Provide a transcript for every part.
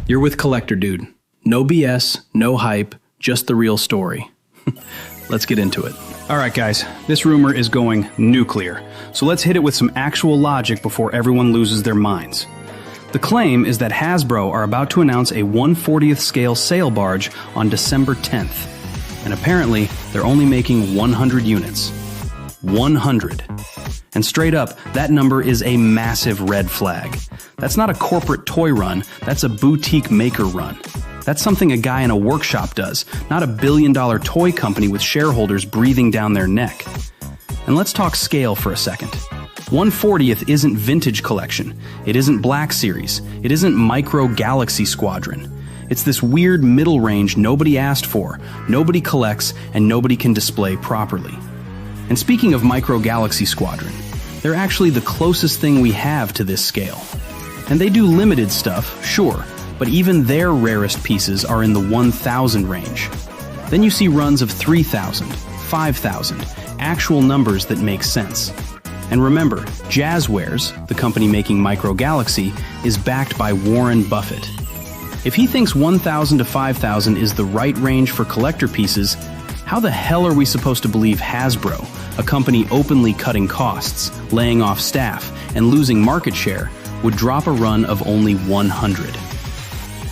You're with Collector Dude. No BS, no hype, just the real story. Let's get into it. Alright guys, this rumor is going nuclear, so let's hit it with some actual logic before everyone loses their minds. The claim is that Hasbro are about to announce a 1/40th scale sail barge on December 10th, and apparently they're only making 100 units. 100. And straight up, that number is a massive red flag. That's not a corporate toy run, that's a boutique maker run. That's something a guy in a workshop does, not a billion-dollar toy company with shareholders breathing down their neck. And let's talk scale for a second. 1/40th isn't Vintage Collection, it isn't Black Series, it isn't Micro Galaxy Squadron. It's this weird middle range nobody asked for, nobody collects, and nobody can display properly. And speaking of Micro Galaxy Squadron, they're actually the closest thing we have to this scale. And they do limited stuff, sure, but even their rarest pieces are in the 1,000 range. Then you see runs of 3,000, 5,000, actual numbers that make sense. And remember, Jazzwares, the company making Micro Galaxy, is backed by Warren Buffett. If he thinks 1,000 to 5,000 is the right range for collector pieces, how the hell are we supposed to believe Hasbro, a company openly cutting costs, laying off staff, and losing market share, would drop a run of only 100?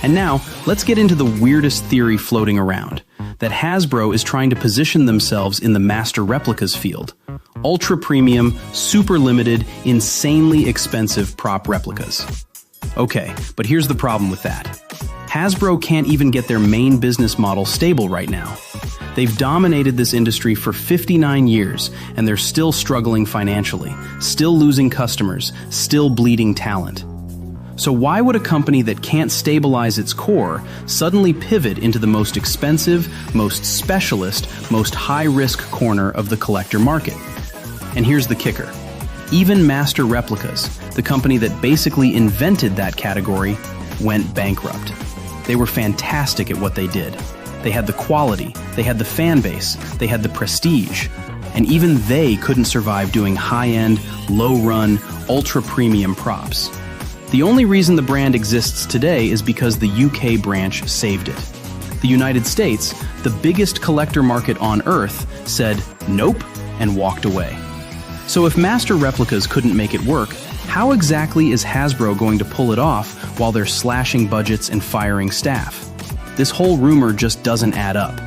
And now, let's get into the weirdest theory floating around, that Hasbro is trying to position themselves in the master replicas field. Ultra premium, super limited, insanely expensive prop replicas. Okay, but here's the problem with that. Hasbro can't even get their main business model stable right now. They've dominated this industry for 59 years, and they're still struggling financially, still losing customers, still bleeding talent. So why would a company that can't stabilize its core suddenly pivot into the most expensive, most specialist, most high-risk corner of the collector market? And here's the kicker. Even Master Replicas, the company that basically invented that category, went bankrupt. They were fantastic at what they did. They had the quality, they had the fan base, they had the prestige, and even they couldn't survive doing high-end, low-run, ultra-premium props. The only reason the brand exists today is because the UK branch saved it. The United States, the biggest collector market on Earth, said nope and walked away. So if Master Replicas couldn't make it work, how exactly is Hasbro going to pull it off while they're slashing budgets and firing staff? This whole rumor just doesn't add up.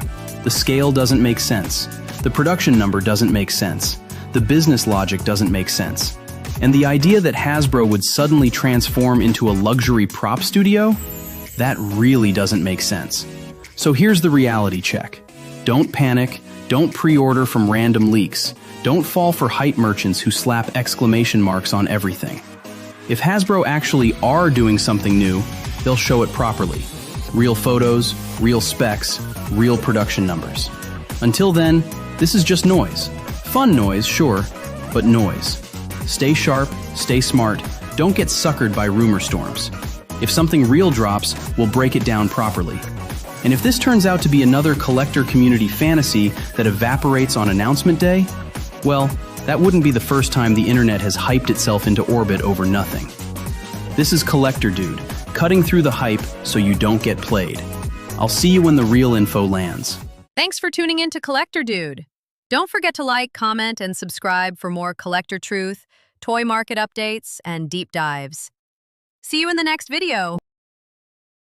The scale doesn't make sense. The production number doesn't make sense. The business logic doesn't make sense. And the idea that Hasbro would suddenly transform into a luxury prop studio? That really doesn't make sense. So here's the reality check. Don't panic, don't pre-order from random leaks, don't fall for hype merchants who slap exclamation marks on everything. If Hasbro actually are doing something new, they'll show it properly. Real photos, real specs, real production numbers. Until then, this is just noise. Fun noise, sure, but noise. Stay sharp, stay smart, don't get suckered by rumor storms. If something real drops, we'll break it down properly. And if this turns out to be another collector community fantasy that evaporates on announcement day, well, that wouldn't be the first time the internet has hyped itself into orbit over nothing. This is Collector Dude, cutting through the hype so you don't get played. I'll see you when the real info lands. Thanks for tuning in to Collector Dude. Don't forget to like, comment, and subscribe for more collector truth, toy market updates, and deep dives. See you in the next video.